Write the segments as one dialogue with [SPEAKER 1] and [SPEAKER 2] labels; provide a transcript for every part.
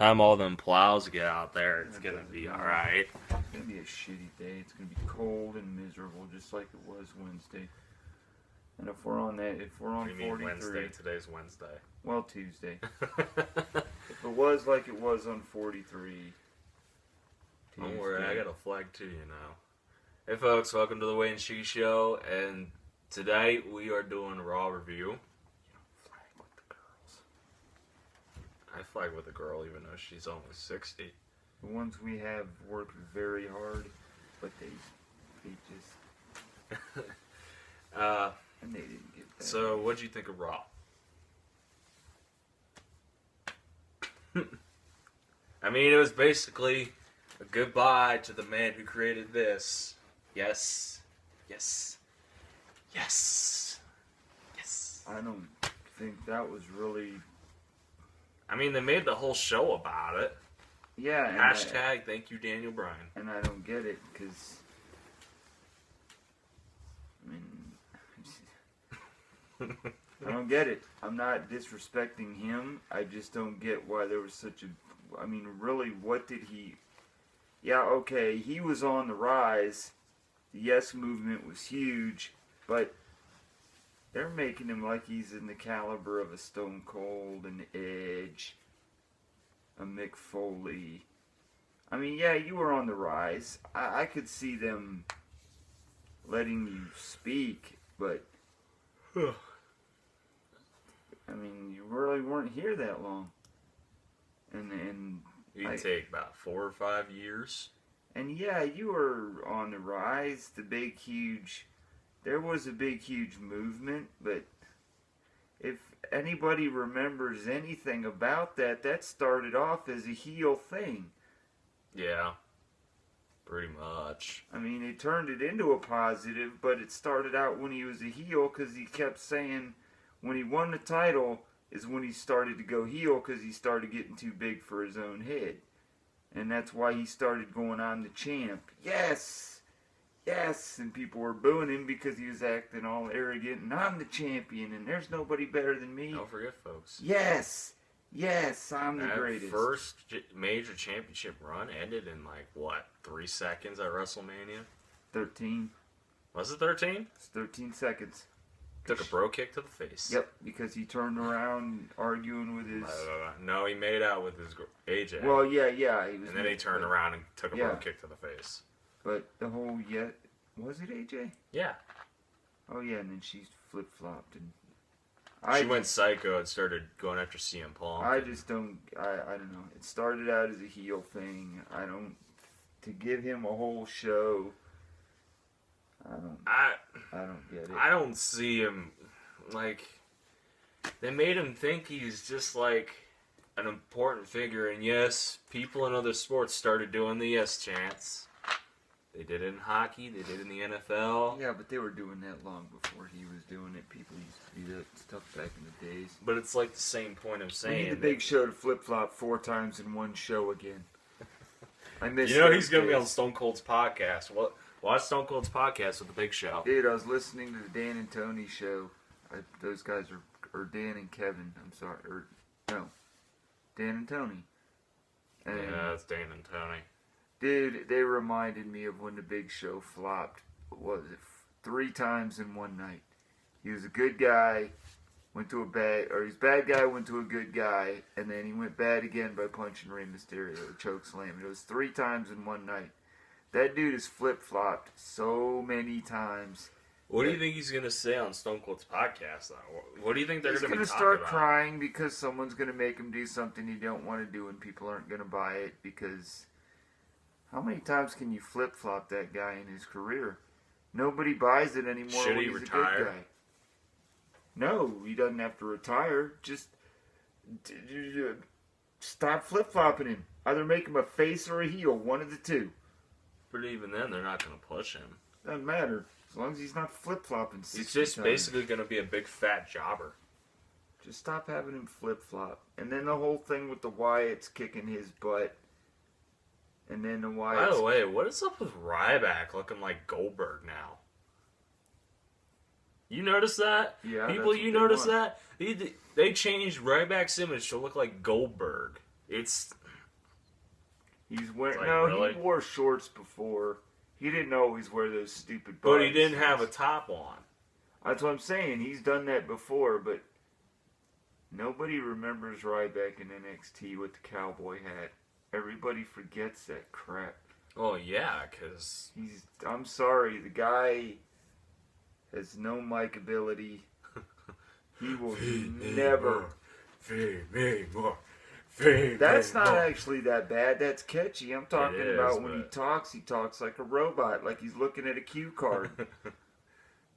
[SPEAKER 1] Time all them plows get out there, it's gonna be alright.
[SPEAKER 2] It's gonna be a shitty day. It's gonna be cold and miserable, just like it was Wednesday. And if we're on 43,
[SPEAKER 1] Wednesday? Today's Wednesday.
[SPEAKER 2] Well, Tuesday. If it was like it was on 43.
[SPEAKER 1] Don't worry, I got a flag too, you know. Hey folks, welcome to the Wayne Shiggy Show, and today we are doing a Raw review.
[SPEAKER 2] You don't flag with the girls.
[SPEAKER 1] I flag with a girl even though she's almost 60.
[SPEAKER 2] The ones we have worked very hard, but they just and they didn't get that.
[SPEAKER 1] So what'd you think of Raw? I mean, it was basically a goodbye to the man who created this. Yes. Yes. Yes. Yes.
[SPEAKER 2] I don't think that was really...
[SPEAKER 1] I mean, they made the whole show about it.
[SPEAKER 2] Yeah.
[SPEAKER 1] Hashtag thank you, Daniel Bryan.
[SPEAKER 2] And I don't get it, because... I don't get it. I'm not disrespecting him. I just don't get why there was such a... I mean, really, what did he... Yeah, okay, he was on the rise. The Yes movement was huge, but they're making him like he's in the caliber of a Stone Cold, an Edge, a Mick Foley. I mean, yeah, you were on the rise. I could see them letting you speak, but... I mean, you really weren't here that long. And
[SPEAKER 1] You'd take about 4 or 5 years.
[SPEAKER 2] And yeah, you were on the rise. There was a big, huge movement, but if anybody remembers anything about that, that started off as a heel thing.
[SPEAKER 1] Yeah, pretty much.
[SPEAKER 2] I mean, it turned it into a positive, but it started out when he was a heel because he kept saying when he won the title is when he started to go heel because he started getting too big for his own head. And that's why he started going on the champ. Yes! Yes! And people were booing him because he was acting all arrogant. And I'm the champion and there's nobody better than me.
[SPEAKER 1] Don't forget, folks.
[SPEAKER 2] Yes! Yes, I'm the greatest.
[SPEAKER 1] That first major championship run ended in, like, what, 3 seconds at WrestleMania?
[SPEAKER 2] 13.
[SPEAKER 1] Was it 13?
[SPEAKER 2] It's 13 seconds.
[SPEAKER 1] Took a bro kick to the face.
[SPEAKER 2] Yep, because he turned around arguing with his...
[SPEAKER 1] No, he made out with his AJ.
[SPEAKER 2] Well, yeah. He was
[SPEAKER 1] and then he turned around and took a bro kick to the face.
[SPEAKER 2] But the whole... Was it AJ?
[SPEAKER 1] Yeah.
[SPEAKER 2] Oh, yeah, and then she flip-flopped. And
[SPEAKER 1] she went psycho and started going after CM Punk.
[SPEAKER 2] I just don't... I don't know. It started out as a heel thing. To give him a whole show... I don't get it.
[SPEAKER 1] I don't see him, like, they made him think he's just, like, an important figure, and yes, people in other sports started doing the yes chants. They did it in hockey, they did it in the NFL.
[SPEAKER 2] Yeah, but they were doing that long before he was doing it. People used to do that stuff back in the days.
[SPEAKER 1] But it's like the same point I'm saying.
[SPEAKER 2] We need the Big Show to flip-flop 4 times in one show again. I miss
[SPEAKER 1] You know he's going to be on Stone Cold's podcast. Watch Stone Cold's podcast with the Big Show.
[SPEAKER 2] Dude, I was listening to the Dan and Tony show. Those guys are Dan and Kevin. I'm sorry. No. Dan and Tony. And
[SPEAKER 1] yeah, it's Dan and Tony.
[SPEAKER 2] Dude, they reminded me of when the Big Show flopped. What was it? 3 times in one night. He was a good guy, went to a bad... Or he's bad guy, went to a good guy, and then he went bad again by punching Rey Mysterio, choke slam. It was 3 times in one night. That dude has flip-flopped so many times.
[SPEAKER 1] What do you think he's going to say on Stone Cold's podcast, though? What do you think they're going to be talking about?
[SPEAKER 2] He's going to start crying because someone's going to make him do something he don't want to do and people aren't going to buy it because... How many times can you flip-flop that guy in his career? Nobody buys it anymore when he's a good guy. No, he doesn't have to retire. Just stop flip-flopping him. Either make him a face or a heel, one of the two.
[SPEAKER 1] But even then, they're not going to push him.
[SPEAKER 2] Doesn't matter. As long as he's not flip-flopping 60
[SPEAKER 1] He's just
[SPEAKER 2] times.
[SPEAKER 1] basically going to be a big fat jobber.
[SPEAKER 2] Just stop having him flip-flop. And then the whole thing with the Wyatts kicking his butt. And then the Wyatts...
[SPEAKER 1] By the way, what is up with Ryback looking like Goldberg now? You notice that?
[SPEAKER 2] Yeah.
[SPEAKER 1] People, you notice that? They changed Ryback's image to look like Goldberg. It's...
[SPEAKER 2] He's wearing
[SPEAKER 1] Like,
[SPEAKER 2] no.
[SPEAKER 1] really?
[SPEAKER 2] He wore shorts before. He didn't always wear those stupid.
[SPEAKER 1] But he didn't
[SPEAKER 2] bodysuits.
[SPEAKER 1] have a top on.
[SPEAKER 2] That's what I'm saying. He's done that before, but nobody remembers Ryback in NXT with the cowboy hat. Everybody forgets that crap.
[SPEAKER 1] Oh yeah, because
[SPEAKER 2] I'm sorry, the guy has no mic ability. He will never.
[SPEAKER 1] Feed me more. Feed
[SPEAKER 2] That's
[SPEAKER 1] me
[SPEAKER 2] not
[SPEAKER 1] more.
[SPEAKER 2] actually that bad. That's catchy. I'm talking
[SPEAKER 1] It is,
[SPEAKER 2] about when
[SPEAKER 1] but-
[SPEAKER 2] he talks like a robot, like he's looking at a cue card.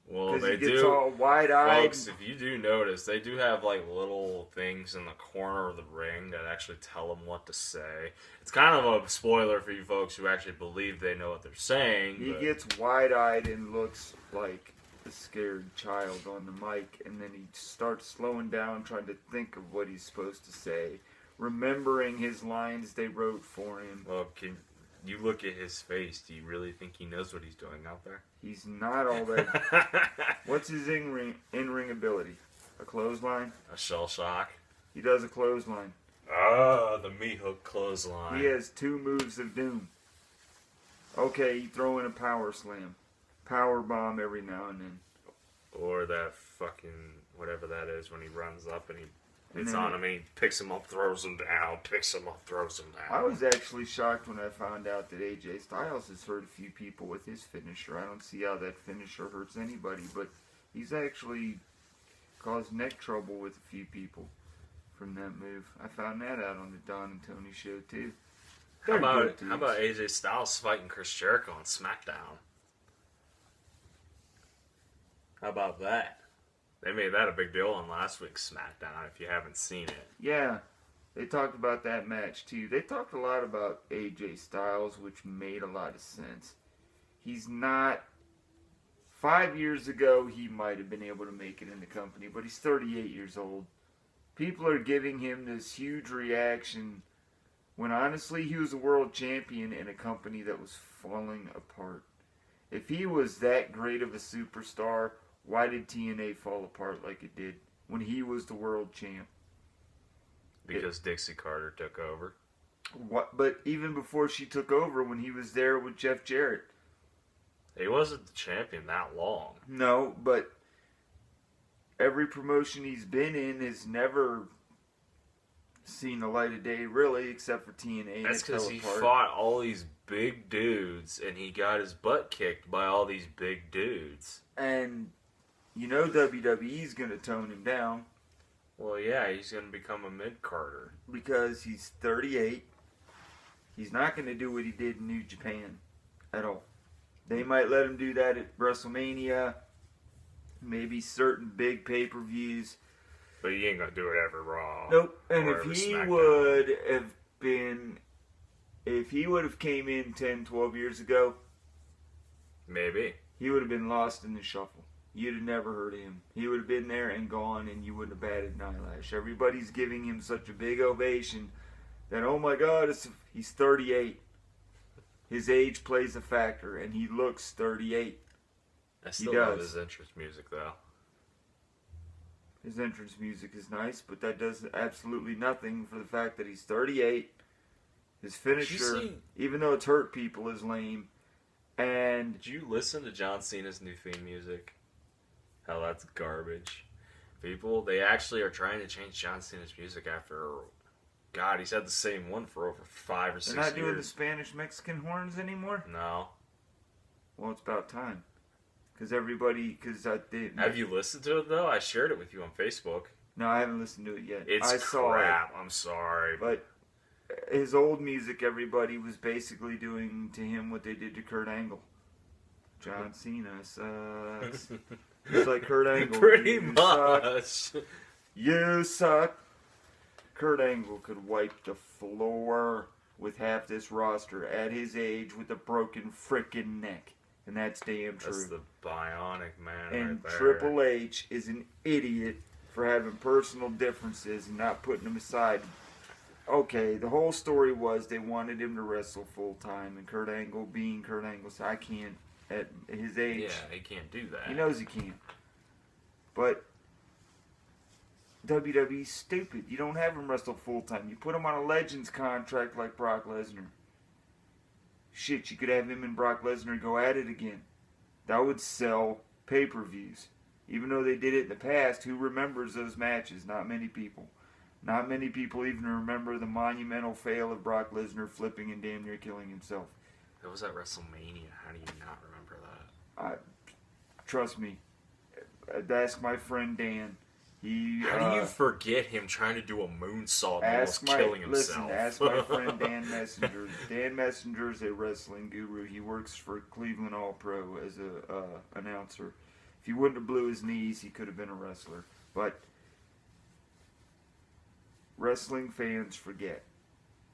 [SPEAKER 1] Well,
[SPEAKER 2] Because
[SPEAKER 1] they
[SPEAKER 2] he gets
[SPEAKER 1] do.
[SPEAKER 2] all wide-eyed.
[SPEAKER 1] Folks, if you do notice, they do have like little things in the corner of the ring that actually tell them what to say. It's kind of a spoiler for you folks who actually believe they know what they're saying.
[SPEAKER 2] He
[SPEAKER 1] but
[SPEAKER 2] gets wide-eyed and looks like a scared child on the mic, and then he starts slowing down, trying to think of what he's supposed to say, remembering his lines they wrote for him.
[SPEAKER 1] Well, can you look at his face? Do you really think he knows what he's doing out there?
[SPEAKER 2] He's not all that. What's his in-ring ability? A clothesline?
[SPEAKER 1] A shell shock.
[SPEAKER 2] He does a clothesline.
[SPEAKER 1] Ah, the meat hook clothesline.
[SPEAKER 2] He has 2 moves of doom. Okay, you throw in a power slam. Power bomb every now and then.
[SPEAKER 1] Or that fucking whatever that is when he runs up and it's
[SPEAKER 2] then-
[SPEAKER 1] on him and he picks him up, throws him down, picks him up, throws him down.
[SPEAKER 2] I was actually shocked when I found out that AJ Styles has hurt a few people with his finisher. I don't see how that finisher hurts anybody, but he's actually caused neck trouble with a few people from that move. I found that out on the Don and Tony show too. They're good dudes.
[SPEAKER 1] How about AJ Styles fighting Chris Jericho on SmackDown? How about that? They made that a big deal on last week's SmackDown, if you haven't seen it.
[SPEAKER 2] Yeah, they talked about that match too. They talked a lot about AJ Styles, which made a lot of sense. He's not. 5 years ago, he might have been able to make it in the company, but he's 38 years old. People are giving him this huge reaction when honestly he was a world champion in a company that was falling apart. If he was that great of a superstar, why did TNA fall apart like it did when he was the world champ?
[SPEAKER 1] Because Dixie Carter took over.
[SPEAKER 2] What? But even before she took over, when he was there with Jeff Jarrett.
[SPEAKER 1] He wasn't the champion that long.
[SPEAKER 2] No, but every promotion he's been in has never seen the light of day, really, except for TNA.
[SPEAKER 1] That's because he
[SPEAKER 2] apart.
[SPEAKER 1] fought all these big dudes and he got his butt kicked by all these big dudes.
[SPEAKER 2] And you know WWE's going to tone him down
[SPEAKER 1] Well, yeah, he's going to become a mid-carder.
[SPEAKER 2] because he's 38. He's not going to do what he did in New Japan at all. They might let him do that at WrestleMania, maybe certain big pay-per-views.
[SPEAKER 1] But he ain't going to do it every Raw.
[SPEAKER 2] Nope. And
[SPEAKER 1] or
[SPEAKER 2] if
[SPEAKER 1] every
[SPEAKER 2] he
[SPEAKER 1] SmackDown.
[SPEAKER 2] would have been, if he would have came in 10, 12 years ago,
[SPEAKER 1] Maybe.
[SPEAKER 2] he would have been lost in the shuffle. You'd have never heard of him. He would have been there and gone, and you wouldn't have batted an eyelash. Everybody's giving him such a big ovation that, oh my God, he's 38. His age plays a factor, and he looks 38.
[SPEAKER 1] I still
[SPEAKER 2] He
[SPEAKER 1] love
[SPEAKER 2] does.
[SPEAKER 1] his entrance music, though.
[SPEAKER 2] His entrance music is nice, but that does absolutely nothing for the fact that he's 38. His finisher,
[SPEAKER 1] see-
[SPEAKER 2] even though it's hurt people, is lame. And
[SPEAKER 1] Did you listen to John Cena's new theme music? Hell, that's garbage. People, they actually are trying to change John Cena's music after... God, he's had the same one for over 5 or 6
[SPEAKER 2] they're
[SPEAKER 1] years.
[SPEAKER 2] not doing the Spanish-Mexican horns anymore?
[SPEAKER 1] No.
[SPEAKER 2] Well, it's about time. Because everybody,
[SPEAKER 1] Have you listened to it, though? I shared it with you on Facebook.
[SPEAKER 2] No, I haven't listened to it yet.
[SPEAKER 1] It's
[SPEAKER 2] I saw
[SPEAKER 1] crap. I'm sorry.
[SPEAKER 2] it. But his old music, everybody was basically doing to him what they did to Kurt Angle. John Cena sucks. It's like Kurt Angle.
[SPEAKER 1] Pretty
[SPEAKER 2] you suck.
[SPEAKER 1] much.
[SPEAKER 2] You suck. Kurt Angle could wipe the floor with half this roster at his age with a broken frickin' neck. And that's damn true.
[SPEAKER 1] That's the bionic man
[SPEAKER 2] And
[SPEAKER 1] right there.
[SPEAKER 2] Triple H is an idiot for having personal differences and not putting them aside. Okay, the whole story was they wanted him to wrestle full time, and Kurt Angle, being Kurt Angle, said, I can't at his age.
[SPEAKER 1] Yeah, he can't do that.
[SPEAKER 2] He knows he can't. But WWE's stupid. You don't have him wrestle full time. You put him on a Legends contract like Brock Lesnar. Shit, you could have him and Brock Lesnar go at it again. That would sell pay-per-views. Even though they did it in the past, who remembers those matches? Not many people. Not many people even remember the monumental fail of Brock Lesnar flipping and damn near killing himself.
[SPEAKER 1] That was at WrestleMania. How do you not remember that?
[SPEAKER 2] Trust me. Ask my friend Dan.
[SPEAKER 1] How do you forget him trying to do a moonsault and almost killing himself?
[SPEAKER 2] Listen, ask my friend Dan Messenger. Dan Messenger is a wrestling guru. He works for Cleveland All Pro as a announcer. If he wouldn't have blew his knees, he could have been a wrestler. But wrestling fans forget,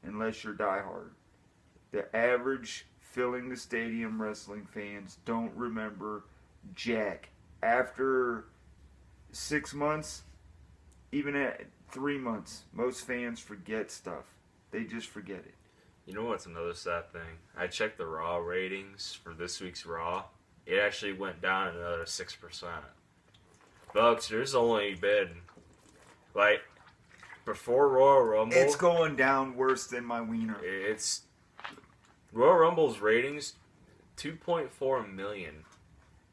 [SPEAKER 2] unless you're diehard. The average filling the stadium wrestling fans don't remember jack. After 6 months, even at 3 months, most fans forget stuff. They just forget it.
[SPEAKER 1] You know what's another sad thing? I checked the Raw ratings for this week's Raw. It actually went down another 6%. Folks, there's only been, like, before Royal Rumble...
[SPEAKER 2] It's going down worse than my wiener.
[SPEAKER 1] It's... Royal Rumble's ratings, 2.4 million.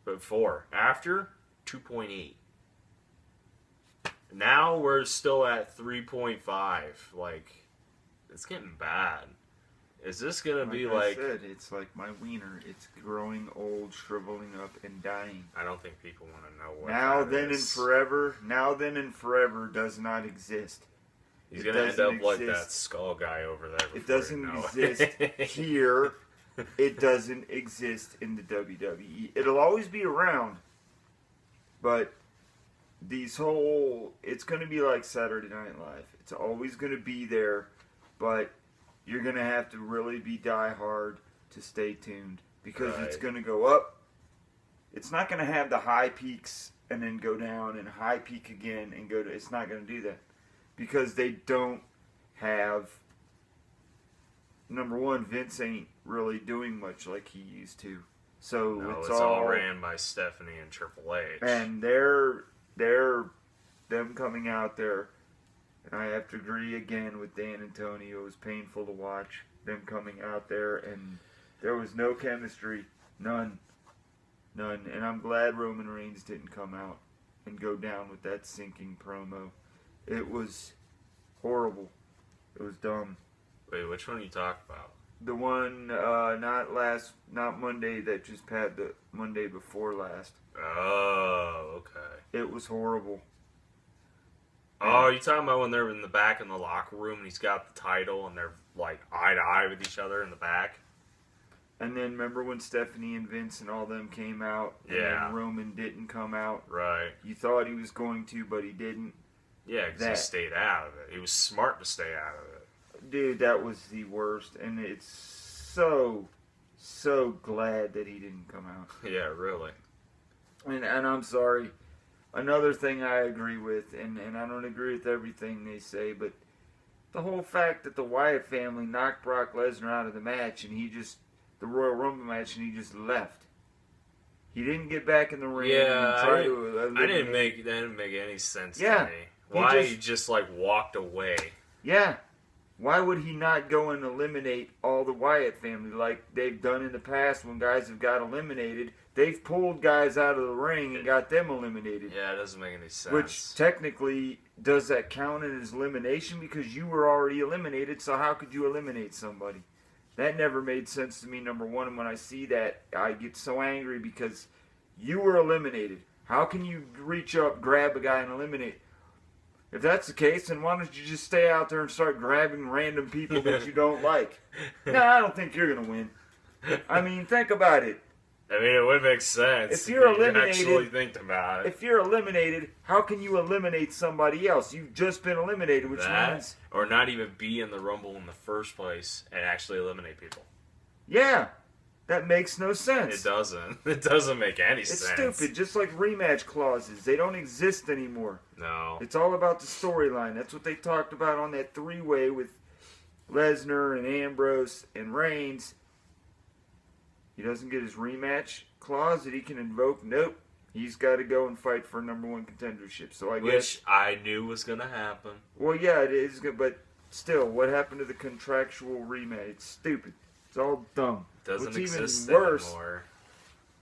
[SPEAKER 1] Before. After, 2.8. Now we're still at 3.5. Like, it's getting bad. Is this gonna be like?
[SPEAKER 2] I said, it's like my wiener. It's growing old, shriveling up, and dying.
[SPEAKER 1] I don't think people want to know what.
[SPEAKER 2] Now, then, and forever. Now, then, and forever does not exist.
[SPEAKER 1] He's gonna end up like that skull guy over there.
[SPEAKER 2] It doesn't exist here. It doesn't exist in the WWE. It'll always be around, but it's going to be like Saturday Night Live. It's always going to be there, but you're going to have to really be diehard to stay tuned because it's going to go up. It's not going to have the high peaks and then go down and high peak again and go to. It's not going to do that because they don't have. Number one, Vince ain't really doing much like he used to. So
[SPEAKER 1] no, it's all ran by Stephanie and Triple H.
[SPEAKER 2] And them coming out there, and I have to agree again with Dan and Tony, it was painful to watch them coming out there, and there was no chemistry. None. And I'm glad Roman Reigns didn't come out and go down with that sinking promo. It was horrible. It was dumb.
[SPEAKER 1] Wait, which one are you talking about?
[SPEAKER 2] The one, not Monday, that just had the Monday before last.
[SPEAKER 1] Oh, okay.
[SPEAKER 2] It was horrible.
[SPEAKER 1] Oh, you talking about when they're in the back in the locker room and he's got the title and they're like eye to eye with each other in the back?
[SPEAKER 2] And then remember when Stephanie and Vince and all them came out? And then Roman didn't come out?
[SPEAKER 1] Right.
[SPEAKER 2] You thought he was going to, but he didn't?
[SPEAKER 1] Yeah, because he stayed out of it. He was smart to stay out of it.
[SPEAKER 2] Dude, that was the worst, and it's so glad that he didn't come out.
[SPEAKER 1] Yeah, really.
[SPEAKER 2] And I'm sorry. Another thing I agree with, and I don't agree with everything they say, but the whole fact that the Wyatt family knocked Brock Lesnar out of the match, and the Royal Rumble match, and he just left. He didn't get back in the ring.
[SPEAKER 1] Yeah,
[SPEAKER 2] that
[SPEAKER 1] didn't make any sense to me. Why he just like walked away?
[SPEAKER 2] Yeah. Why would he not go and eliminate all the Wyatt family like they've done in the past when guys have got eliminated? They've pulled guys out of the ring and got them eliminated.
[SPEAKER 1] Yeah, it doesn't make any sense.
[SPEAKER 2] Which, technically, does that count as elimination? Because you were already eliminated, so how could you eliminate somebody? That never made sense to me, number one. And when I see that, I get so angry because you were eliminated. How can you reach up, grab a guy, and eliminate? If that's the case, then why don't you just stay out there and start grabbing random people that you don't like? No, I don't think you're going to win. I mean, think about it.
[SPEAKER 1] I mean, it would make sense
[SPEAKER 2] if you're eliminated.
[SPEAKER 1] Actually think about it.
[SPEAKER 2] If you're eliminated, how can you eliminate somebody else? You've just been eliminated, which means...
[SPEAKER 1] Or not even be in the Rumble in the first place and actually eliminate people.
[SPEAKER 2] Yeah. That makes no sense.
[SPEAKER 1] It doesn't. It doesn't make any sense.
[SPEAKER 2] It's stupid. Just like rematch clauses. They don't exist anymore.
[SPEAKER 1] No.
[SPEAKER 2] It's all about the storyline. That's what they talked about on that three-way with Lesnar and Ambrose and Reigns. He doesn't get his rematch clause that he can invoke. Nope. He's got to go and fight for number one contendership. So I guess...
[SPEAKER 1] Which I knew was going to happen.
[SPEAKER 2] Well, yeah, it is good. But still, what happened to the contractual rematch? It's stupid. It's all dumb.
[SPEAKER 1] Doesn't
[SPEAKER 2] What's
[SPEAKER 1] exist
[SPEAKER 2] even worse
[SPEAKER 1] anymore.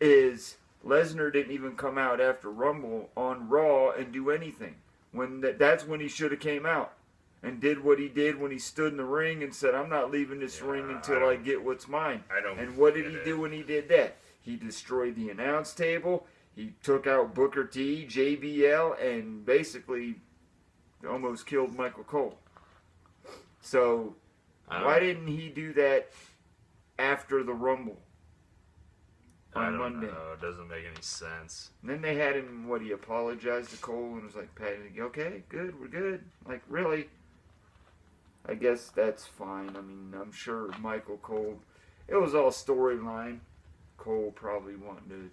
[SPEAKER 2] is Lesnar didn't even come out after Rumble on Raw and do anything. That's when he should have came out and did what he did when he stood in the ring and said, "I'm not leaving this ring until I get what's mine." And what did he do when he did that? He destroyed the announce table. He took out Booker T, JBL, and basically almost killed Michael Cole. So why didn't he do that after the Rumble on Monday?
[SPEAKER 1] Know. It doesn't make any sense.
[SPEAKER 2] And then they had him, he apologized to Cole and was like, patting, okay, good, we're good. Like, really? I guess that's fine. I mean, I'm sure Michael Cole, it was all storyline. Cole probably wanting to,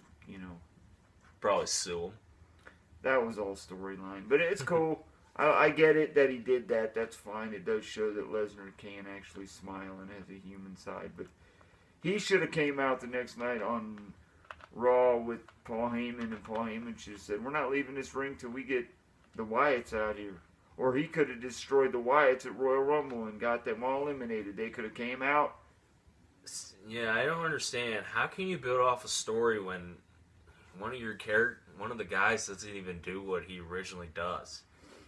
[SPEAKER 1] Probably sue him.
[SPEAKER 2] That was all storyline. But it's cool. I get it that he did that. That's fine. It does show that Lesnar can actually smile and has a human side. But he should have came out the next night on Raw with Paul Heyman, and Paul Heyman should have said, "We're not leaving this ring till we get the Wyatts out here." Or he could have destroyed the Wyatts at Royal Rumble and got them all eliminated. They could have came out.
[SPEAKER 1] Yeah, I don't understand. How can you build off a story when one of the guys doesn't even do what he originally does?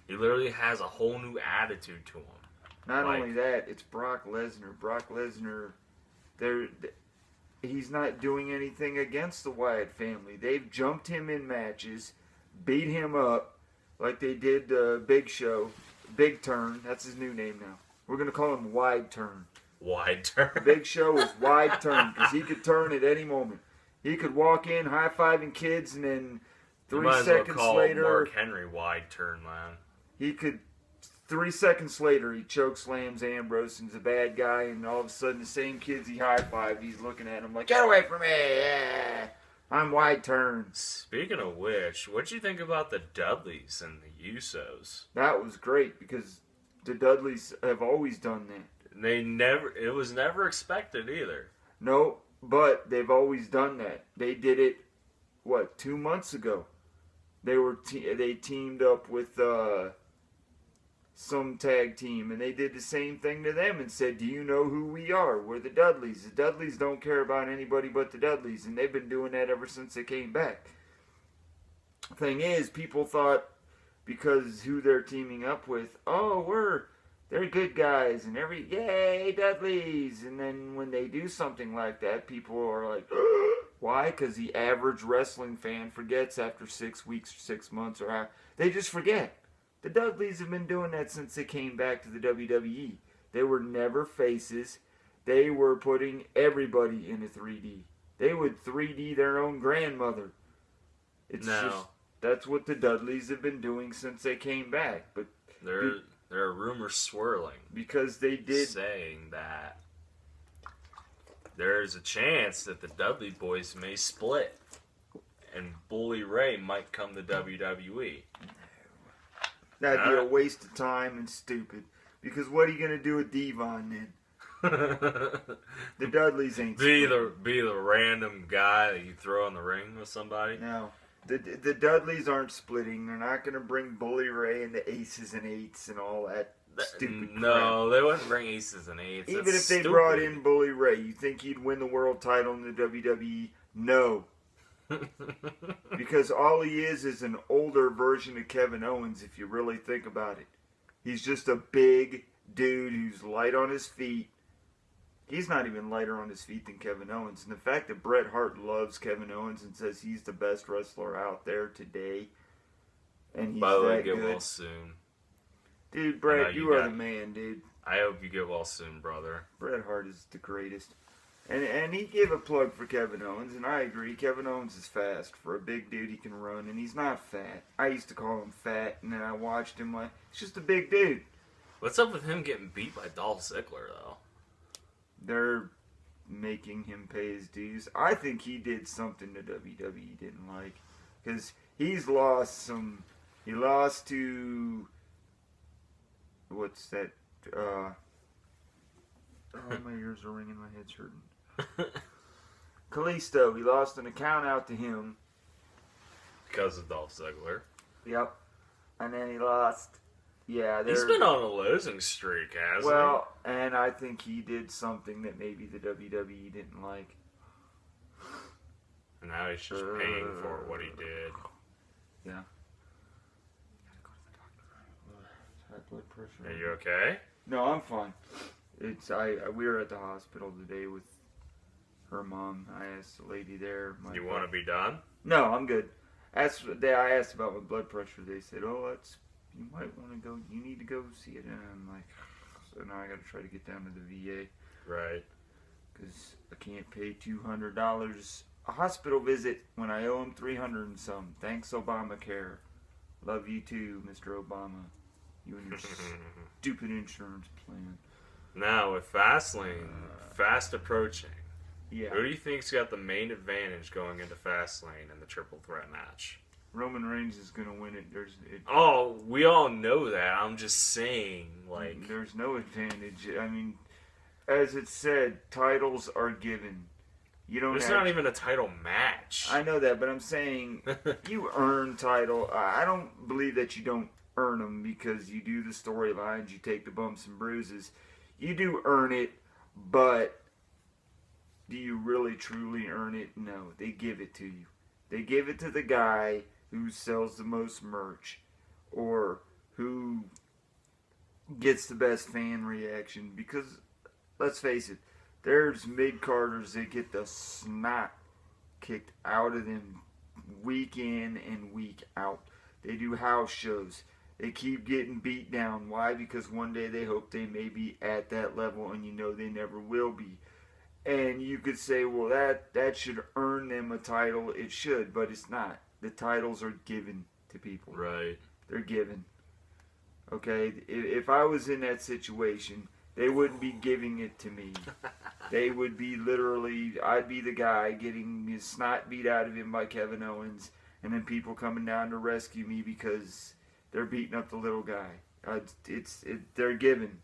[SPEAKER 1] He literally has a whole new attitude to him.
[SPEAKER 2] Not only that, it's Brock Lesnar. Brock Lesnar, he's not doing anything against the Wyatt family. They've jumped him in matches, beat him up, like they did Big Show. Big Turn, that's his new name now. We're going to call him Wide Turn.
[SPEAKER 1] Wide Turn.
[SPEAKER 2] Big Show is Wide Turn because he could turn at any moment. He could walk in, high-fiving kids, and then 3 seconds later...
[SPEAKER 1] Mark Henry Wide Turn, man.
[SPEAKER 2] He could, 3 seconds later, he choke slams Ambrose and's a bad guy, and all of a sudden the same kids he high-fived, he's looking at him like, "Get away from me! Yeah. I'm Wide Turn."
[SPEAKER 1] Speaking of which, what'd you think about the Dudleys and the Usos?
[SPEAKER 2] That was great, because the Dudleys have always done that.
[SPEAKER 1] It was never expected either.
[SPEAKER 2] No, but they've always done that. They did it, 2 months ago? They teamed up with some tag team, and they did the same thing to them and said, "Do you know who we are? We're the Dudleys. The Dudleys don't care about anybody but the Dudleys," and they've been doing that ever since they came back. Thing is, people thought because who they're teaming up with, they're good guys, and yay, Dudleys. And then when they do something like that, people are like, why? Because the average wrestling fan forgets after 6 weeks or 6 months, they just forget. The Dudleys have been doing that since they came back to the WWE. They were never faces. They were putting everybody in a 3D. They would 3D their own grandmother. That's what the Dudleys have been doing since they came back. But
[SPEAKER 1] there are rumors swirling
[SPEAKER 2] because they did
[SPEAKER 1] saying that there's a chance that the Dudley boys may split and Bully Ray might come to WWE.
[SPEAKER 2] That'd be a waste of time and stupid. Because what are you gonna do with Devon then? The Dudleys ain't
[SPEAKER 1] be the random guy that you throw in the ring with somebody.
[SPEAKER 2] No. The Dudleys aren't splitting. They're not going to bring Bully Ray and the Aces and Eights and all that stupid crap.
[SPEAKER 1] No, they wouldn't bring Aces and Eights.
[SPEAKER 2] Even if they brought in Bully Ray, you think he'd win the world title in the WWE? No. Because all he is an older version of Kevin Owens, if you really think about it. He's just a big dude who's light on his feet. He's not even lighter on his feet than Kevin Owens. And the fact that Bret Hart loves Kevin Owens and says he's the best wrestler out there today. And he's
[SPEAKER 1] by the way,
[SPEAKER 2] that
[SPEAKER 1] get
[SPEAKER 2] good.
[SPEAKER 1] well soon.
[SPEAKER 2] Dude, Bret, you are the man, dude.
[SPEAKER 1] I hope you get well soon, brother.
[SPEAKER 2] Bret Hart is the greatest. And he gave a plug for Kevin Owens, and I agree. Kevin Owens is fast. For a big dude, he can run, and he's not fat. I used to call him fat, and then I watched him like, he's just a big dude.
[SPEAKER 1] What's up with him getting beat by Dolph Ziggler, though?
[SPEAKER 2] They're making him pay his dues. I think he did something the WWE didn't like. Because he's lost some... He lost to... What's that? Oh, my ears are ringing. My head's hurting. Kalisto. He lost an account out to him.
[SPEAKER 1] Because of Dolph Ziggler.
[SPEAKER 2] Yep. And then he lost Yeah,
[SPEAKER 1] He's been on a losing streak, hasn't
[SPEAKER 2] well, and I think he did something that maybe the WWE didn't like.
[SPEAKER 1] he? And now he's just paying for what he did.
[SPEAKER 2] Yeah. High blood pressure.
[SPEAKER 1] Are you okay?
[SPEAKER 2] No, I'm fine. We were at the hospital today with her mom. I asked the lady there.
[SPEAKER 1] You want to be done?
[SPEAKER 2] No, I'm good. I asked about my blood pressure. They said, "Oh, you might want to go. You need to go see it." And I'm like, so now I got to try to get down to the VA.
[SPEAKER 1] Right.
[SPEAKER 2] Because I can't pay $200 a hospital visit when I owe them 300 and some. Thanks, Obamacare. Love you too, Mr. Obama. You and your stupid insurance plan.
[SPEAKER 1] Now with Fastlane fast approaching,
[SPEAKER 2] Yeah.
[SPEAKER 1] who do you think's got the main advantage going into Fastlane in the triple threat match?
[SPEAKER 2] Roman Reigns is gonna win it.
[SPEAKER 1] Oh, we all know that. I'm just saying, like,
[SPEAKER 2] There's no advantage. I mean, as it said, titles are given. You don't.
[SPEAKER 1] There's not even a title match.
[SPEAKER 2] I know that, but I'm saying you earn title. I don't believe that you don't earn them because you do the storylines, you take the bumps and bruises. You do earn it, but do you really truly earn it? No, they give it to you. They give it to the guy who sells the most merch or who gets the best fan reaction. Because, let's face it, there's mid-carders that get the snot kicked out of them week in and week out. They do house shows. They keep getting beat down. Why? Because one day they hope they may be at that level, and you know they never will be. And you could say, well, that should earn them a title. It should, but it's not. The titles are given to people.
[SPEAKER 1] Right.
[SPEAKER 2] They're given. Okay? If I was in that situation, they wouldn't be giving it to me. They would be literally, I'd be the guy getting his snot beat out of him by Kevin Owens, and then people coming down to rescue me because they're beating up the little guy. They're given.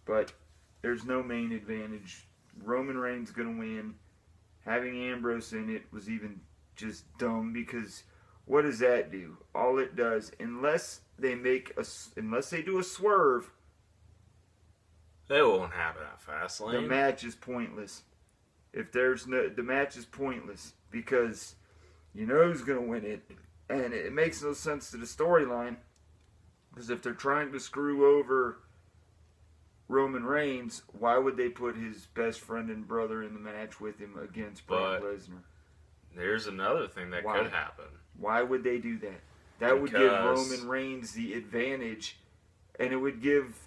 [SPEAKER 2] But there's no main advantage. Roman Reigns going to win. Having Ambrose in it was even just dumb because what does that do? All it does, unless they do a swerve,
[SPEAKER 1] They won't have it at Fastlane.
[SPEAKER 2] the match is pointless. The match is pointless because you know who's going to win it, and it makes no sense to the storyline because if they're trying to screw over Roman Reigns, why would they put his best friend and brother in the match with him against Brock Lesnar?
[SPEAKER 1] There's another thing that could happen.
[SPEAKER 2] Why would they do that? That would give Roman Reigns the advantage, and it would give...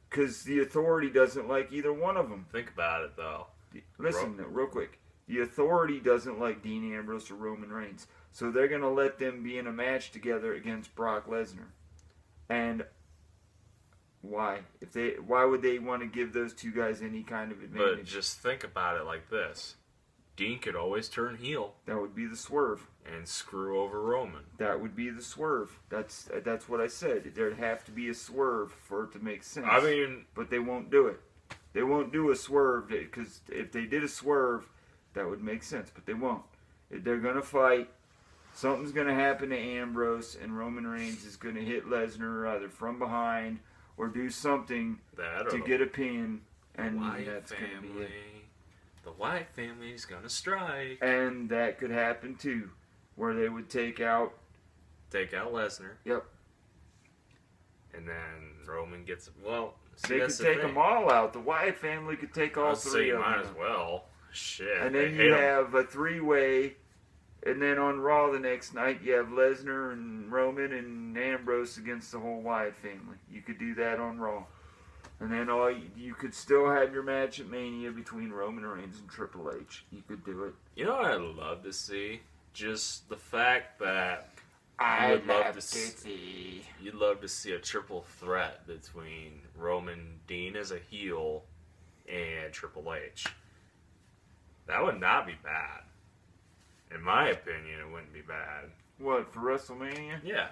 [SPEAKER 2] Because the Authority doesn't like either one of them.
[SPEAKER 1] Think about it, though.
[SPEAKER 2] Listen, real quick. The Authority doesn't like Dean Ambrose or Roman Reigns. So they're going to let them be in a match together against Brock Lesnar. And why? Why would they want to give those two guys any kind of advantage?
[SPEAKER 1] But just think about it like this. Dean could always turn heel.
[SPEAKER 2] That would be the swerve.
[SPEAKER 1] And screw over Roman.
[SPEAKER 2] That would be the swerve. That's what I said. There'd have to be a swerve for it to make sense.
[SPEAKER 1] I mean...
[SPEAKER 2] But they won't do it. They won't do a swerve, because if they did a swerve, that would make sense. But they won't. They're going to fight. Something's going to happen to Ambrose, and Roman Reigns is going to hit Lesnar either from behind or do something to get a pin. And that's going to be it.
[SPEAKER 1] The Wyatt family's going to strike.
[SPEAKER 2] And that could happen too. Where they would take out
[SPEAKER 1] Lesnar.
[SPEAKER 2] Yep.
[SPEAKER 1] And then Roman gets... Well,
[SPEAKER 2] they could take them all out. The Wyatt family could take all three of them.
[SPEAKER 1] Might as well. Shit.
[SPEAKER 2] And then you have a three-way. And then on Raw the next night, you have Lesnar and Roman and Ambrose against the whole Wyatt family. You could do that on Raw. And then you could still have your match at Mania between Roman Reigns and Triple H. You could do it.
[SPEAKER 1] You know what I'd love to see? Just the fact that
[SPEAKER 2] I'd love to see.
[SPEAKER 1] You'd love to see a triple threat between Roman Dean as a heel and Triple H. That would not be bad. In my opinion, it wouldn't be bad.
[SPEAKER 2] What, for WrestleMania?
[SPEAKER 1] Yeah.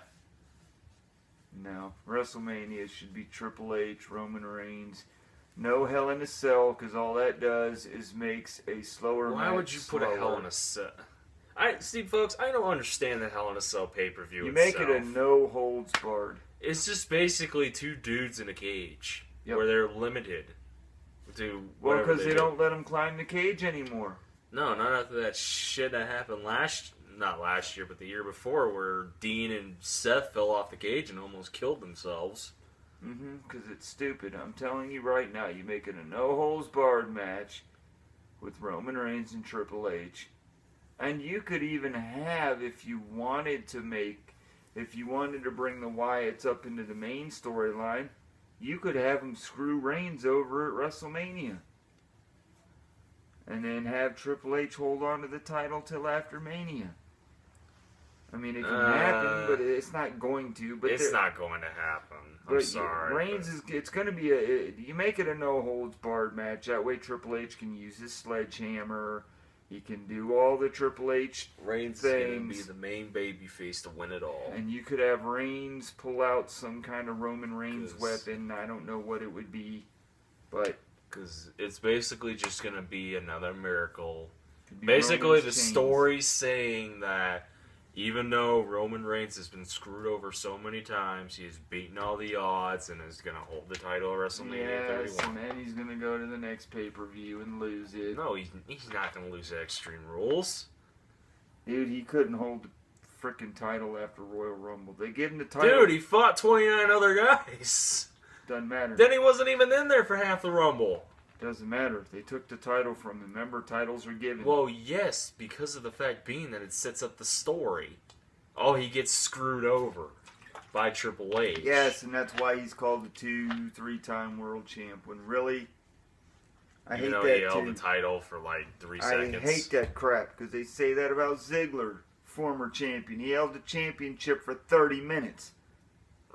[SPEAKER 2] No. WrestleMania should be Triple H, Roman Reigns. No Hell in a Cell, because all that does is makes a slower match.
[SPEAKER 1] Why would you put a Hell in a Cell? See, folks, I don't understand the Hell in a Cell pay-per-view
[SPEAKER 2] You make it a no-holds-barred.
[SPEAKER 1] It's just basically two dudes in a cage
[SPEAKER 2] Yep.
[SPEAKER 1] where they're limited to
[SPEAKER 2] Well,
[SPEAKER 1] whatever
[SPEAKER 2] because they don't let them climb the cage anymore.
[SPEAKER 1] No, not after that shit that happened not last year, but the year before, where Dean and Seth fell off the cage and almost killed themselves.
[SPEAKER 2] Because it's stupid. I'm telling you right now, you make it a no-holds-barred match with Roman Reigns and Triple H. And you could even have, if you wanted to bring the Wyatts up into the main storyline, you could have them screw Reigns over at WrestleMania. And then have Triple H hold on to the title till after Mania. I mean, it can happen, but it's not going to. But
[SPEAKER 1] it's not going to happen. I'm sorry.
[SPEAKER 2] Reigns it's going to be you make it a no-holds-barred match. That way Triple H can use his sledgehammer. He can do all the Triple H
[SPEAKER 1] Reigns
[SPEAKER 2] things.
[SPEAKER 1] is going to be the main babyface to win it all.
[SPEAKER 2] And you could have Reigns pull out some kind of Roman Reigns weapon. I don't know what it would be, but...
[SPEAKER 1] Because it's basically just going to be another miracle. Basically, the story's saying that even though Roman Reigns has been screwed over so many times, he's beaten all the odds and is going to hold the title at WrestleMania 31.
[SPEAKER 2] Yes, and then he's going to go to the next pay-per-view and lose it.
[SPEAKER 1] No, he's not going to lose at Extreme Rules.
[SPEAKER 2] Dude, he couldn't hold the freaking title after Royal Rumble. They gave him the title.
[SPEAKER 1] Dude, he fought 29 other guys.
[SPEAKER 2] Doesn't matter.
[SPEAKER 1] Then he wasn't even in there for half the Rumble.
[SPEAKER 2] Doesn't matter. They took the title from him. Remember, titles are given.
[SPEAKER 1] Well, yes, because of the fact being that it sets up the story. Oh, he gets screwed over by Triple H.
[SPEAKER 2] Yes, and that's why he's called the 2-3-time world champ. When really, I hate that
[SPEAKER 1] he held the title for like 3 seconds.
[SPEAKER 2] I hate that crap because they say that about Ziggler, former champion. He held the championship for 30 minutes.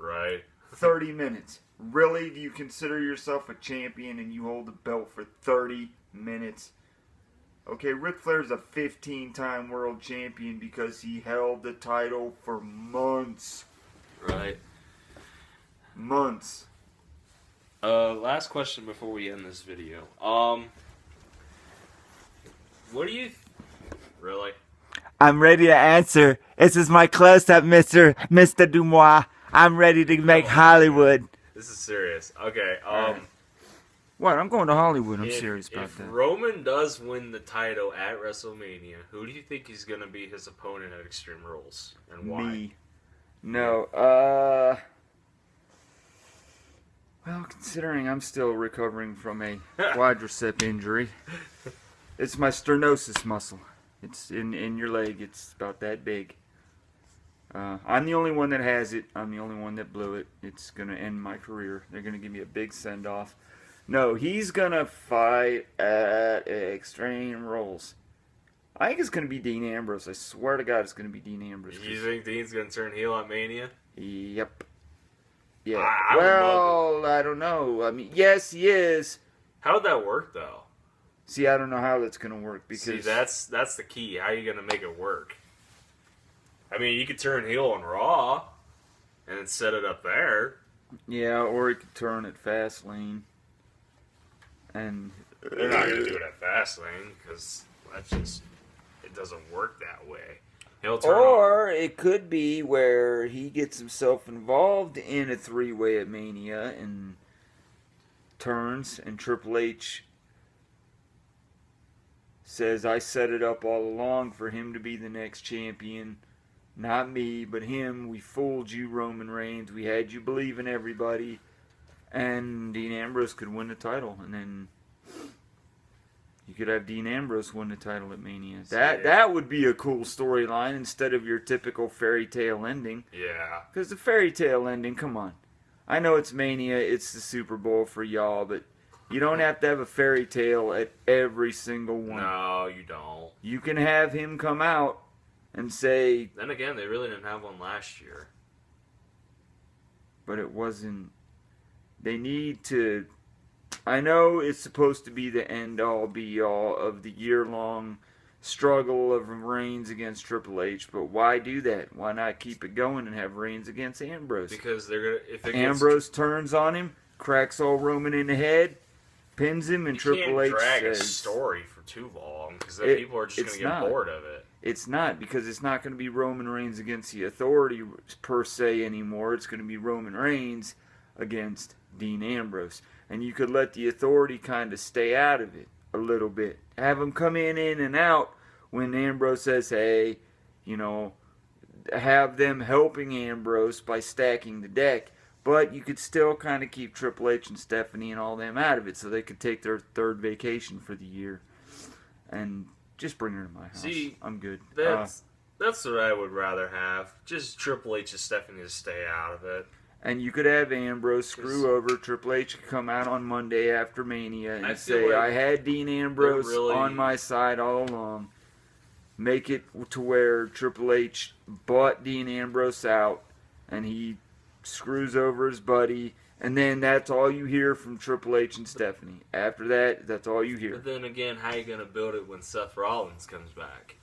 [SPEAKER 1] Right.
[SPEAKER 2] 30 minutes. Really? Do you consider yourself a champion and you hold the belt for 30 minutes? Okay, Ric Flair's a 15-time world champion because he held the title for months.
[SPEAKER 1] Right.
[SPEAKER 2] Months.
[SPEAKER 1] Last question before we end this video. What do you... Really?
[SPEAKER 3] I'm ready to answer. This is my close-up, Mr. Dumois. I'm ready to make Hollywood.
[SPEAKER 1] This is serious. Okay,
[SPEAKER 2] What? I'm going to Hollywood. I'm serious about
[SPEAKER 1] if
[SPEAKER 2] that.
[SPEAKER 1] Roman does win the title at WrestleMania, who do you think he's going to be his opponent at Extreme Rules? And why?
[SPEAKER 2] Me. No, well, considering I'm still recovering from a quadricep injury, it's my sternosis muscle. It's in your leg. It's about that big. I'm the only one that has it. I'm the only one that blew it. It's going to end my career. They're going to give me a big send-off. No, he's going to fight at Extreme Rules. I think it's going to be Dean Ambrose. I swear to God it's going to be Dean Ambrose.
[SPEAKER 1] You think Dean's going to turn heel at Mania?
[SPEAKER 2] Yep. Yeah.
[SPEAKER 1] I
[SPEAKER 2] I don't know. I mean, yes, he is.
[SPEAKER 1] How would that work, though?
[SPEAKER 2] See, I don't know how that's going to work because...
[SPEAKER 1] See, that's the key. How are you going to make it work? I mean, you could turn heel on Raw and then set it up there.
[SPEAKER 2] Yeah, or he could turn at Fastlane. And...
[SPEAKER 1] They're not going to do it at Fastlane because that's just... It doesn't work that way. He'll turn
[SPEAKER 2] or it could be where he gets himself involved in a three-way at Mania and turns, and Triple H says, I set it up all along for him to be the next champion. Not me, but him. We fooled you, Roman Reigns. We had you believe in everybody. And Dean Ambrose could win the title. And then you could have Dean Ambrose win the title at Mania. That would be a cool storyline instead of your typical fairy tale ending.
[SPEAKER 1] Yeah.
[SPEAKER 2] Because the fairy tale ending, come on. I know it's Mania, it's the Super Bowl for y'all, but you don't have to have a fairy tale at every single one.
[SPEAKER 1] No, you don't.
[SPEAKER 2] You can have him come out and say...
[SPEAKER 1] Then again, they really didn't have one last year.
[SPEAKER 2] But it wasn't... They need to... I know it's supposed to be the end-all, be-all of the year-long struggle of Reigns against Triple H, but why do that? Why not keep it going and have Reigns against Ambrose?
[SPEAKER 1] Because they're gonna... If it
[SPEAKER 2] Ambrose turns on him, cracks old Roman in the head, pins him, and
[SPEAKER 1] You
[SPEAKER 2] Triple H
[SPEAKER 1] can't drag a
[SPEAKER 2] says
[SPEAKER 1] story for too long because then people are just going to get bored of it.
[SPEAKER 2] it's not, because it's not going to be Roman Reigns against the Authority per se anymore. It's going to be Roman Reigns against Dean Ambrose. And you could let the Authority kind of stay out of it a little bit. Have them come in and out when Ambrose says, hey, you know, have them helping Ambrose by stacking the deck. But you could still kind of keep Triple H and Stephanie and all them out of it so they could take their third vacation for the year. And just bring her to my house.
[SPEAKER 1] See,
[SPEAKER 2] I'm good.
[SPEAKER 1] That's what I would rather have. Just Triple H and Stephanie to stay out of it.
[SPEAKER 2] And you could have Ambrose screw over. Triple H could come out on Monday after Mania and say,
[SPEAKER 1] like
[SPEAKER 2] I had Dean Ambrose on my side all along. Make it to where Triple H bought Dean Ambrose out and he screws over his buddy. And then that's all you hear from Triple H and Stephanie. After that, that's all you hear.
[SPEAKER 1] But then again, how are you going to build it when Seth Rollins comes back?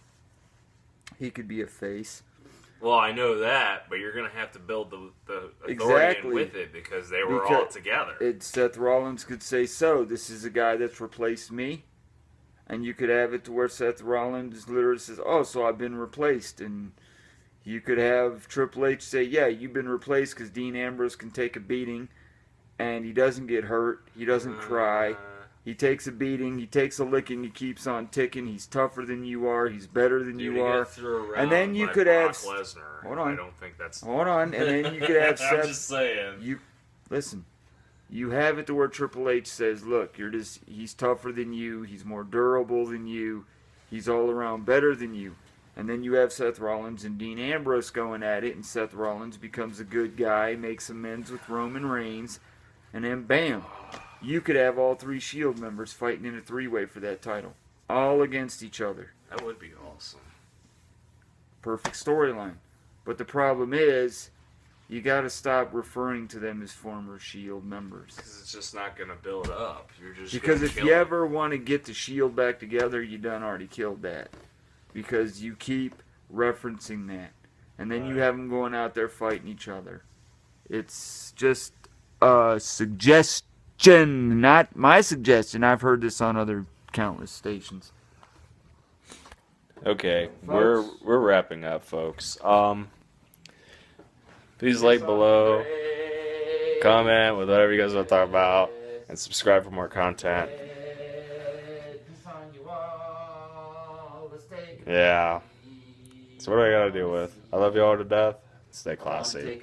[SPEAKER 2] He could be a face.
[SPEAKER 1] Well, I know that, but you're going to have to build the authority in with it because they were all together.
[SPEAKER 2] Seth Rollins could say, so, this is a guy that's replaced me. And you could have it to where Seth Rollins literally says, oh, so I've been replaced. And you could have Triple H say, yeah, you've been replaced because Dean Ambrose can take a beating. And he doesn't get hurt. He doesn't cry. He takes a beating. He takes a licking. He keeps on ticking. He's tougher than you are. He's better than you are.
[SPEAKER 1] And then you could have Lesnar.
[SPEAKER 2] Hold on.
[SPEAKER 1] I don't think that's.
[SPEAKER 2] Hold on. And then you could have Seth.
[SPEAKER 1] I'm just saying.
[SPEAKER 2] Listen. You have it to where Triple H says, look, he's tougher than you. He's more durable than you. He's all around better than you. And then you have Seth Rollins and Dean Ambrose going at it, and Seth Rollins becomes a good guy, makes amends with Roman Reigns, and then bam, you could have all three Shield members fighting in a three-way for that title, all against each other.
[SPEAKER 1] That would be awesome.
[SPEAKER 2] Perfect storyline. But the problem is, you got to stop referring to them as former Shield members.
[SPEAKER 1] Because it's just not going to build up.
[SPEAKER 2] Because if you ever want to get the Shield back together, you done already killed that. Because you keep referencing that. And then you have them going out there fighting each other. It's just a suggestion, not my suggestion. I've heard this on other countless stations.
[SPEAKER 1] Okay, we're wrapping up, folks. Please like below, comment with whatever you guys want to talk about, and subscribe for more content. Yeah. So what do I gotta deal with? I love you all to death. Stay classy.